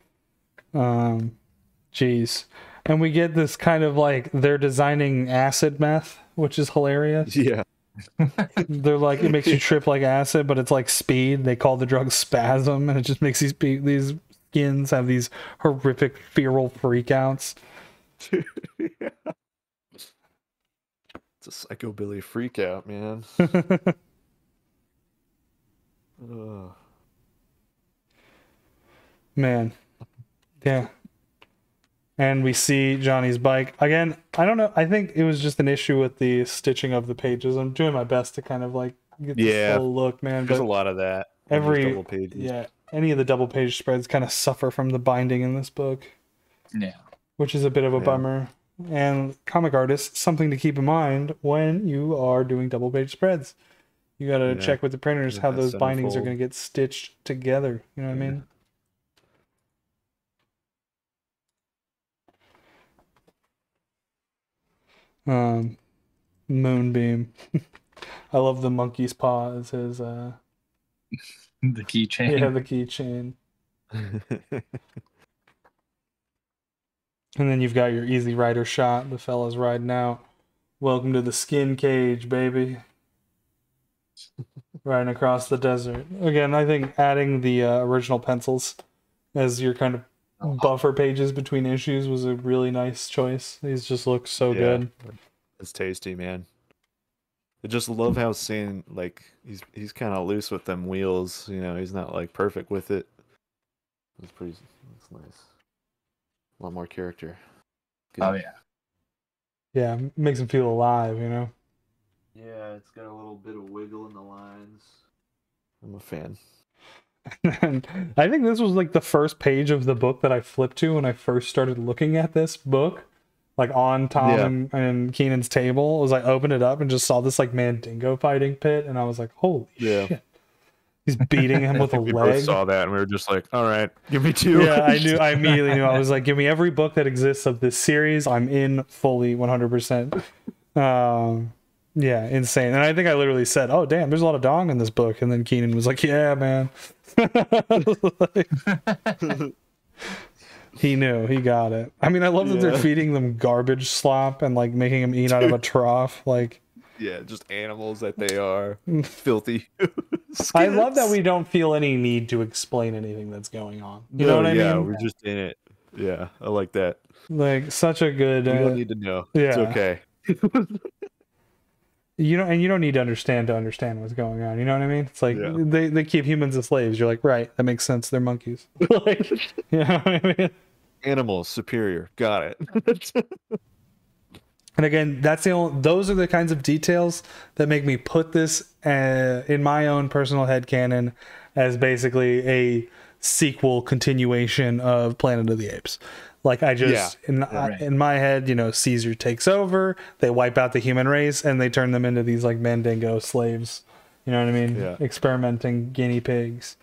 Jeez. And we get this kind of like, they're designing acid meth, which is hilarious. Yeah. They're like, it makes you trip like acid, but it's like speed. They call the drug spasm, and it just makes these skins have these horrific feral freakouts. Yeah. It's a psychobilly freak out, man. Man. Yeah. And we see Johnny's bike. Again, I don't know. I think it was just an issue with the stitching of the pages. I'm doing my best to kind of like get this full look, man. There's a lot of that. Double pages. Yeah. Any of the double page spreads kind of suffer from the binding in this book. Yeah. Which is a bit of a bummer. And comic artists, something to keep in mind when you are doing double page spreads. You got to check with the printers how those bindings are going to get stitched together. You know what I mean? Moonbeam. I love the monkey's paw as his the keychain. Yeah, the keychain. And then you've got your Easy Rider shot, the fella's riding out. Welcome to the skin cage, baby. Riding across the desert. Again, I think adding the original pencils as your kind of buffer pages between issues was a really nice choice. These just look so good. It's tasty, man. I just love how Sane, like, he's kind of loose with them wheels. You know, he's not like perfect with it. It's nice. A lot more character. Good. Oh yeah. Yeah, makes him feel alive, you know. Yeah, it's got a little bit of wiggle in the lines. I'm a fan. And I think this was like the first page of the book that I flipped to when I first started looking at this book, like on Tom and Keenan's table. It was like, opened it up and just saw this like Mandingo fighting pit, and I was like, holy shit. He's beating him with a leg. We both saw that and we were just like, all right, give me 2. Yeah, I immediately knew. I was like, give me every book that exists of this series. I'm in fully 100%. Yeah, insane. And I think I literally said, oh, damn, there's a lot of dong in this book. And then Keenan was like, yeah, man. He knew. He got it. I mean, I love that they're feeding them garbage slop and like making them eat out of a trough. Like, yeah, just animals that they are. Filthy. I love that we don't feel any need to explain anything that's going on. You know what I mean? Yeah, we're just in it. Yeah, I like that. Like, such a good... you don't need to know. Yeah. It's okay. You don't need to understand what's going on. You know what I mean? It's like they keep humans as slaves. You're like, right, that makes sense. They're monkeys. Like, you know what I mean? Animals superior. Got it. And again, those are the kinds of details that make me put this in my own personal headcanon as basically a sequel continuation of Planet of the Apes. Like, I just, in my head, you know, Caesar takes over, they wipe out the human race, and they turn them into these, like, Mandingo slaves. You know what I mean? Yeah. Experimenting guinea pigs.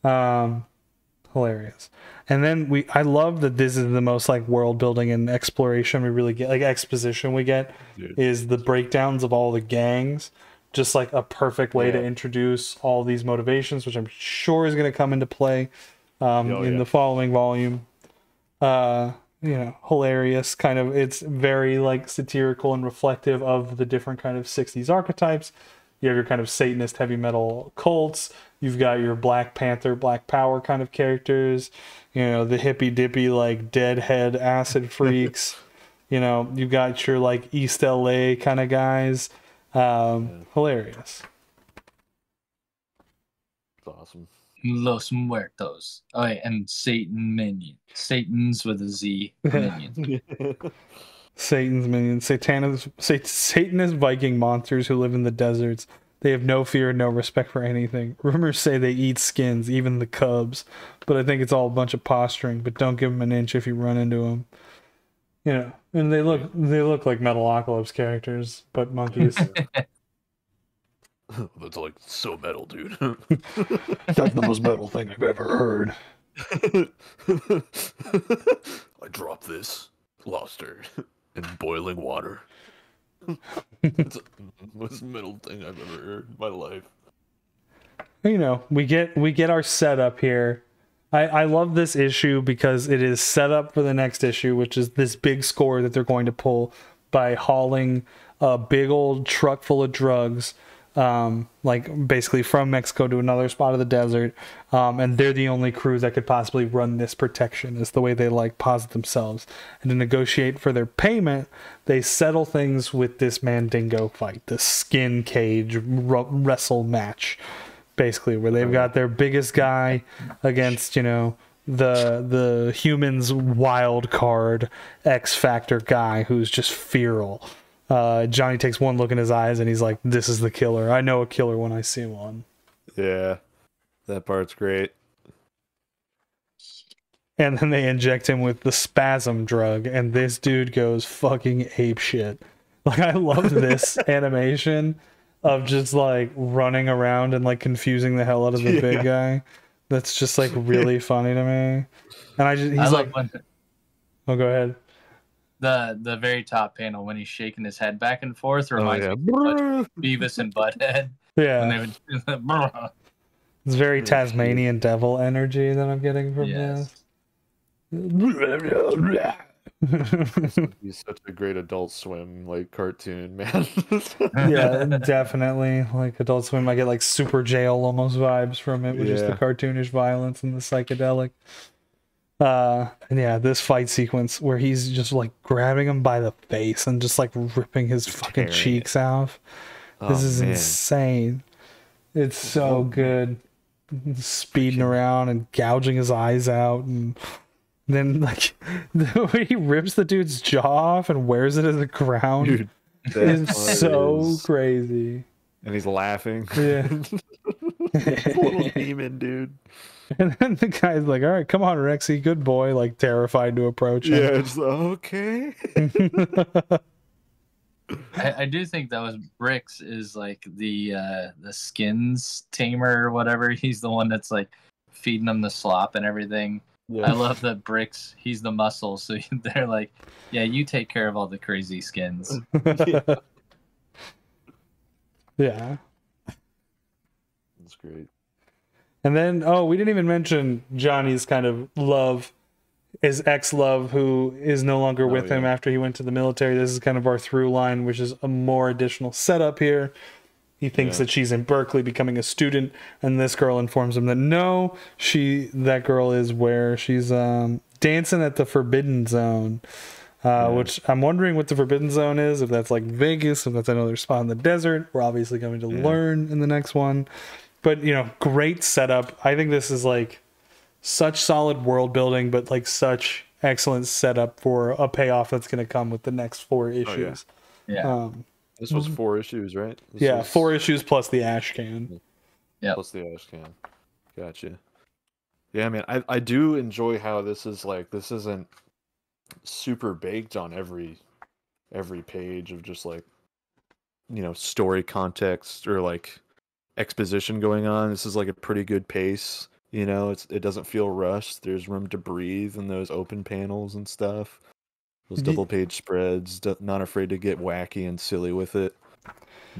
Hilarious. And then I love that this is the most, like, world building and exploration we really get, like, exposition we get, is the breakdowns of all the gangs. Just, like, a perfect way to introduce all these motivations, which I'm sure is going to come into play in the following volume. You know, hilarious kind of, it's very like satirical and reflective of the different kind of 60s archetypes. You have your kind of Satanist heavy metal cults, you've got your Black Panther, Black Power kind of characters, you know, the hippy dippy like deadhead acid freaks, you know, you've got your like East LA kind of guys. Hilarious. It's awesome. Los Muertos. Oh, and Satan minion. Satan's with a Z. Minion. Satan's minions. Satanist Viking monsters who live in the deserts. They have no fear, no respect for anything. Rumors say they eat skins, even the cubs. But I think it's all a bunch of posturing. But don't give them an inch if you run into them. You know, and they look like Metalocalypse characters, but monkeys. That's like so metal, dude. That's the most metal thing I've ever heard. I dropped this, lost her, in boiling water. It's the most metal thing I've ever heard in my life. You know, we get our setup here. I love this issue because it is set up for the next issue, which is this big score that they're going to pull by hauling a big old truck full of drugs. Like basically from Mexico to another spot of the desert, and they're the only crew that could possibly run this protection, is the way they like posit themselves. And to negotiate for their payment, they settle things with this Mandingo fight, this skin cage wrestle match, basically, where they've got their biggest guy against, you know, the humans wild card X Factor guy who's just feral. Johnny takes one look in his eyes and he's like, this is the killer. I know a killer when I see one. Yeah, that part's great. And then they inject him with the spasm drug, and this dude goes fucking ape shit. Like, I love this animation of just like running around and like confusing the hell out of the big guy. That's just like really funny to me. And he's like, oh, go ahead. The very top panel when he's shaking his head back and forth reminds me of Beavis and Butthead. Yeah. It's very Tasmanian devil energy that I'm getting from this. He's such a great Adult Swim like cartoon, man. Yeah, definitely. Like Adult Swim, I get like Super Jail almost vibes from it, with just the cartoonish violence and the psychedelic. And yeah, this fight sequence where he's just like grabbing him by the face and just like ripping his fucking cheeks off. This is insane. It's so good. Speeding around and gouging his eyes out, and then like the way he rips the dude's jaw off and wears it as a crown, dude, is so crazy. And he's laughing. Yeah. Little demon, dude. And then the guy's like, all right, come on, Rexy, good boy, like terrified to approach him. Yeah, it's okay. I do think that was Bricks is like the skins tamer or whatever. He's the one that's like feeding them the slop and everything. Yeah. I love that Bricks, he's the muscle, so they're like, yeah, you take care of all the crazy skins. Yeah. That's great. And then, we didn't even mention Johnny's kind of love, his ex-love, who is no longer with him after he went to the military. This is kind of our through line, which is a more additional setup here. He thinks that she's in Berkeley becoming a student, and this girl informs him that no, that girl is where she's dancing at the Forbidden Zone. Which I'm wondering what the Forbidden Zone is, if that's like Vegas, if that's another spot in the desert. We're obviously going to learn in the next one. But, great setup. I think this is like such solid world building, but like such excellent setup for a payoff that's going to come with the next 4 issues. This was 4 issues, right? This was 4 issues plus the ash can. Yeah. Plus the ash can. Gotcha. Yeah, man, I do enjoy how this is like, this isn't super baked on every page of just like, story context or like exposition going on. This is like a pretty good pace. It doesn't feel rushed. There's room to breathe in those open panels and stuff. Those double page spreads, not afraid to get wacky and silly with it.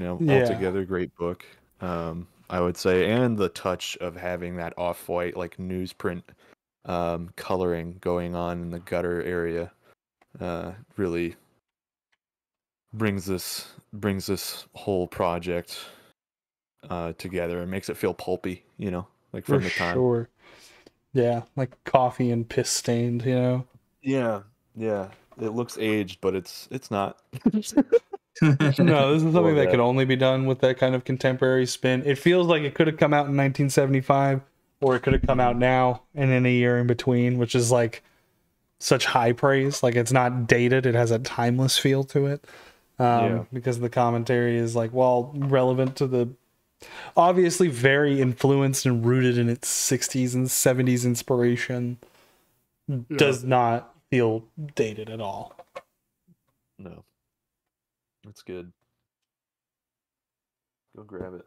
Altogether great book. I would say, and the touch of having that off-white like newsprint coloring going on in the gutter area really brings this whole project together and makes it feel pulpy, like from the time. Sure. Yeah, like coffee and piss stained, Yeah. It looks aged, but it's not. No, this is something that could only be done with that kind of contemporary spin. It feels like it could have come out in 1975, or it could have come out now and in a year in between, which is like such high praise. Like, it's not dated. It has a timeless feel to it. Because the commentary is like, relevant to the obviously very influenced and rooted in its 60s and 70s inspiration. Does not feel dated at all. No. That's good. Go grab it.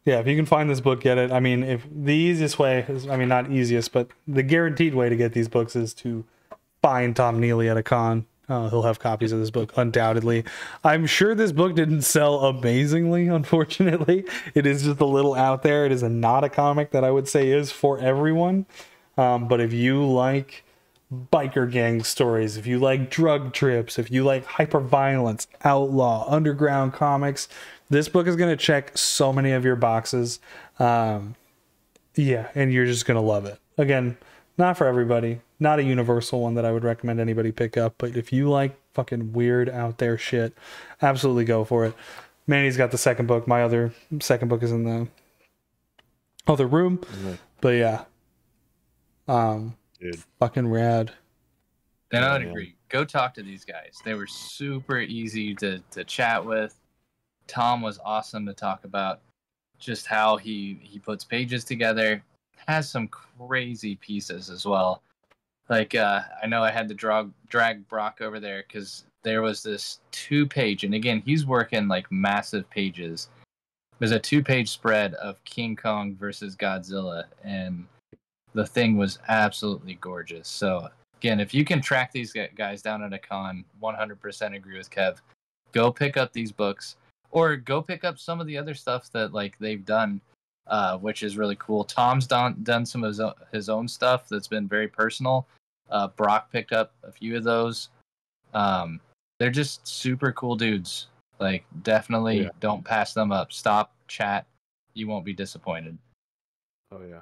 Yeah, if you can find this book, get it. I mean, if the easiest way is, not easiest, but the guaranteed way to get these books is to find Tom Neely at a con. He'll have copies of this book, undoubtedly. I'm sure this book didn't sell amazingly, unfortunately. It is just a little out there. It is not a comic that I would say is for everyone. But if you like biker gang stories, if you like drug trips, if you like hyperviolence, outlaw, underground comics, this book is going to check so many of your boxes. And you're just going to love it. Again, not for everybody, not a universal one that I would recommend anybody pick up, but if you like fucking weird out there shit, absolutely go for it. Manny's got the second book. My other second book is in the other room. But yeah. Dude. Fucking rad. And I would agree. Go talk to these guys. They were super easy to chat with. Tom was awesome to talk about. Just how he puts pages together. Has some crazy pieces as well. Like, I know I had to drag Brock over there because there was this 2-page, and again, he's working like massive pages. There's a 2-page spread of King Kong versus Godzilla, and the thing was absolutely gorgeous. So again, if you can track these guys down at a con, 100% agree with Kev. Go pick up these books, or go pick up some of the other stuff that like they've done, which is really cool. Tom's done some of his own stuff that's been very personal. Brock picked up a few of those. They're just super cool dudes. Like, definitely don't pass them up. Stop, chat. You won't be disappointed. Oh yeah.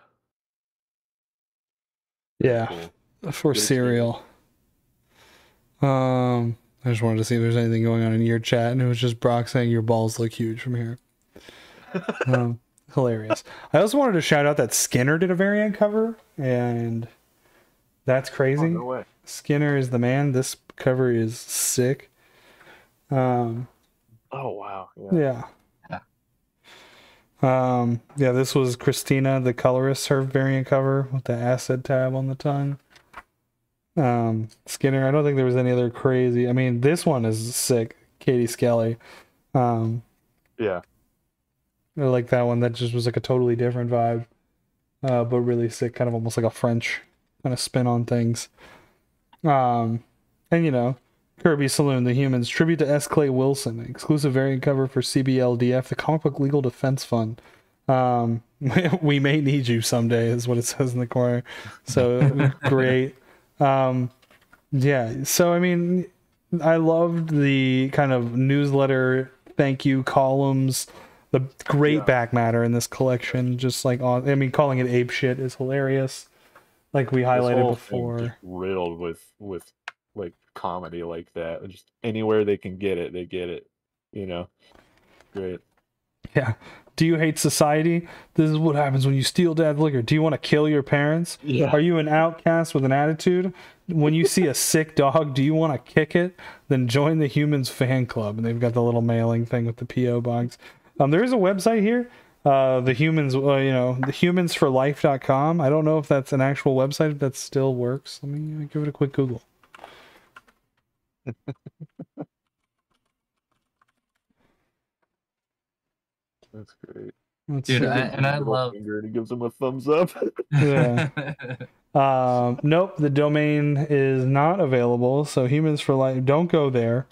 Yeah. Cool. For cereal. I just wanted to see if there's anything going on in your chat, and it was just Brock saying your balls look huge from here. Hilarious. I also wanted to shout out that Skinner did a variant cover, and that's crazy. Oh, no way. Skinner is the man. This cover is sick. Oh wow. Yeah. Yeah, this was Christina, the colorist, her variant cover with the acid tab on the tongue. Skinner, I don't think there was any other crazy. I mean, this one is sick. Katie Skelly. Yeah. I like that one. That just was like a totally different vibe. But really sick, kind of almost like a French kind of spin on things. And you know, Kirby Saloon, The Humans, tribute to S. Clay Wilson, exclusive variant cover for CBLDF, the Comic Book Legal Defense Fund. We may need you someday, is what it says in the corner. So great. Yeah. So I mean, I loved the kind of newsletter thank you columns, the great back matter in this collection. Just like, I mean, calling it ape shit is hilarious. Like we highlighted before, just riddled with like comedy like that. Just anywhere they can get it, they get it. You know, great. Yeah. Do you hate society? This is what happens when you steal dad's liquor. Do you want to kill your parents? Yeah. Are you an outcast with an attitude? When you see a sick dog, do you want to kick it? Then join the Humans fan club. And they've got the little mailing thing with the P.O. box. There is a website here. The Humans, you know, the humansforlife.com. I don't know if that's an actual website, if that still works. Let me give it a quick Google. That's great. Dude, I love... Finger and he gives him a thumbs up. Yeah. Nope, the domain is not available. So Humans for Life, don't go there.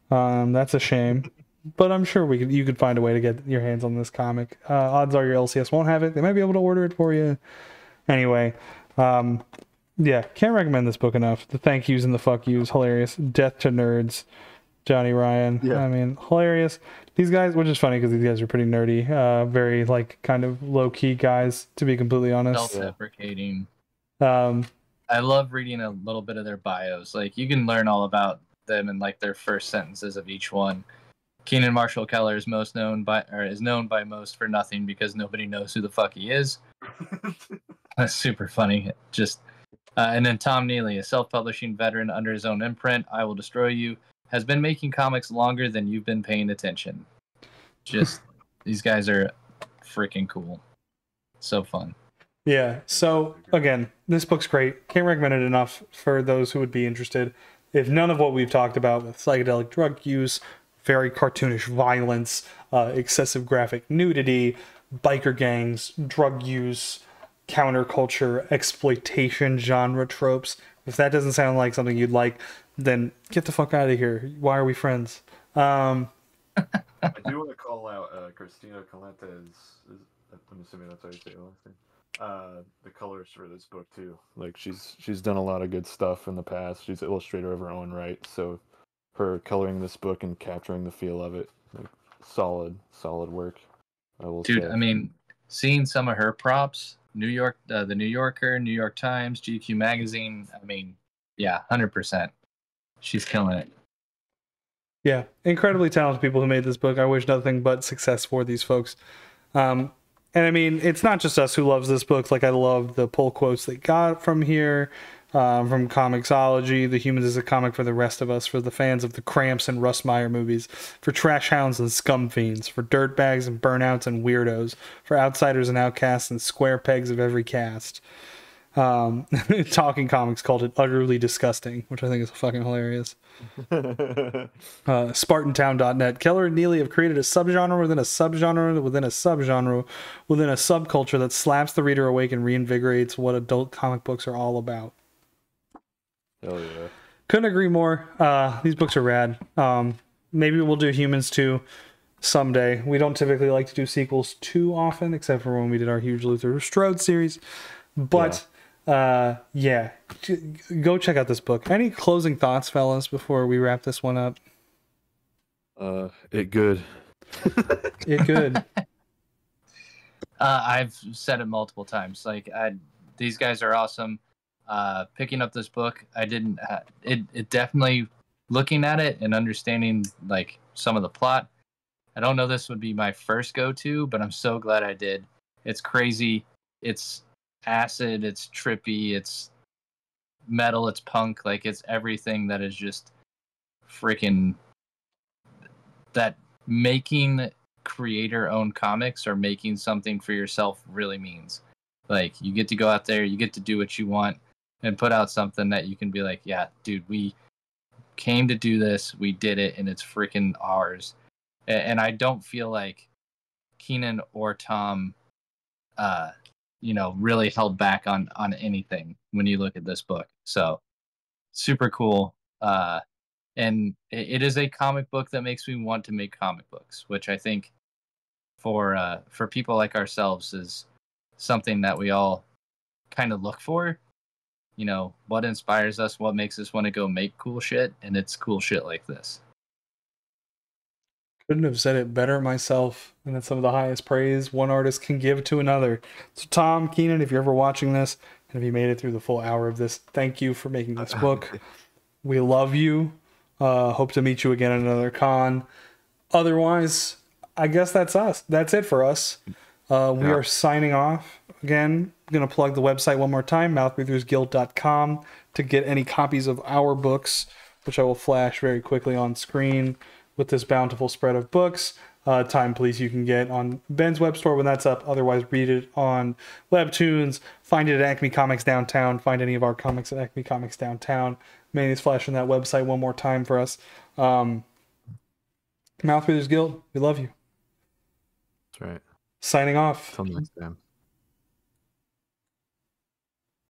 That's a shame. But I'm sure you could find a way to get your hands on this comic. Odds are your LCS won't have it. They might be able to order it for you. Anyway, yeah, can't recommend this book enough. The thank yous and the fuck yous, hilarious. Death to nerds, Johnny Ryan. Yeah. I mean, hilarious. These guys, which is funny because these guys are pretty nerdy, very like kind of low key guys, to be completely honest. Self-deprecating. I love reading a little bit of their bios. Like, you can learn all about them in like their first sentences of each one. Keenan Marshall Keller is known by most for nothing because nobody knows who the fuck he is. That's super funny. Just and then Tom Neely, a self-publishing veteran under his own imprint, I Will Destroy You, has been making comics longer than you've been paying attention. Just these guys are freaking cool. So fun. Yeah. So again, this book's great. Can't recommend it enough for those who would be interested. If none of what we've talked about with psychedelic drug use, very cartoonish violence, excessive graphic nudity, biker gangs, drug use, counterculture, exploitation, genre tropes, if that doesn't sound like something you'd like, then get the fuck out of here. Why are we friends? I do want to call out Christina Calentes. I'm assuming that's how you say it last name. The colorist for this book too. Like she's done a lot of good stuff in the past. She's an illustrator of her own right. So her coloring this book and capturing the feel of it, like, solid work. I will say. I mean, seeing some of her props, New York, the New Yorker, New York Times, GQ magazine. I mean, yeah, 100%. She's killing it. Yeah, incredibly talented people who made this book. I wish nothing but success for these folks. And I mean, it's not just us who loves this book. Like, I love the pull quotes they got from here, from Comixology. The Humans is a comic for the rest of us, for the fans of the Cramps and Russ Meyer movies, for trash hounds and scum fiends, for dirtbags and burnouts and weirdos, for outsiders and outcasts and square pegs of every cast. Talking Comics called it utterly disgusting, which I think is fucking hilarious. Spartantown.net. Keller and Neely have created a subgenre within a subgenre within a subgenre within a subculture that slaps the reader awake and reinvigorates what adult comic books are all about. Hell yeah. Couldn't agree more. These books are rad. Maybe we'll do Humans too someday. We don't typically like to do sequels too often, except for when we did our huge Luther Strode series. But Yeah, go check out this book. Any closing thoughts, fellas, before we wrap this one up? It good. It good. I've said it multiple times. Like, these guys are awesome. Picking up this book, I didn't. It definitely, looking at it and understanding like some of the plot. I don't know this would be my first go-to, but I'm so glad I did. It's crazy. It's acid. It's trippy. It's metal. It's punk. Like, it's everything that is just freaking, that making creator-owned comics or making something for yourself really means. Like, you get to go out there, you get to do what you want, and put out something that you can be like, yeah, dude, we came to do this, we did it, and it's freaking ours. And I don't feel like Keenan or Tom, really held back on anything when you look at this book. So super cool. And it is a comic book that makes me want to make comic books, which I think for people like ourselves is something that we all kind of look for. You know, what inspires us, what makes us want to go make cool shit, and it's cool shit like this. Couldn't have said it better myself, and that's some of the highest praise one artist can give to another. So Tom, Keenan, if you're ever watching this, and if you made it through the full hour of this, thank you for making this book. We love you. Hope to meet you again at another con. Otherwise, I guess that's us. That's it for us. We are signing off. Again, I'm going to plug the website one more time, mouthbreathersguild.com, to get any copies of our books, which I will flash very quickly on screen with this bountiful spread of books. Time Police you can get on Ben's web store when that's up. Otherwise, read it on Webtoons. Find it at Acme Comics Downtown. Find any of our comics at Acme Comics Downtown. Manny's flashing that website one more time for us. Mouth Breathers Guild, we love you. That's right. Signing off. Till next time.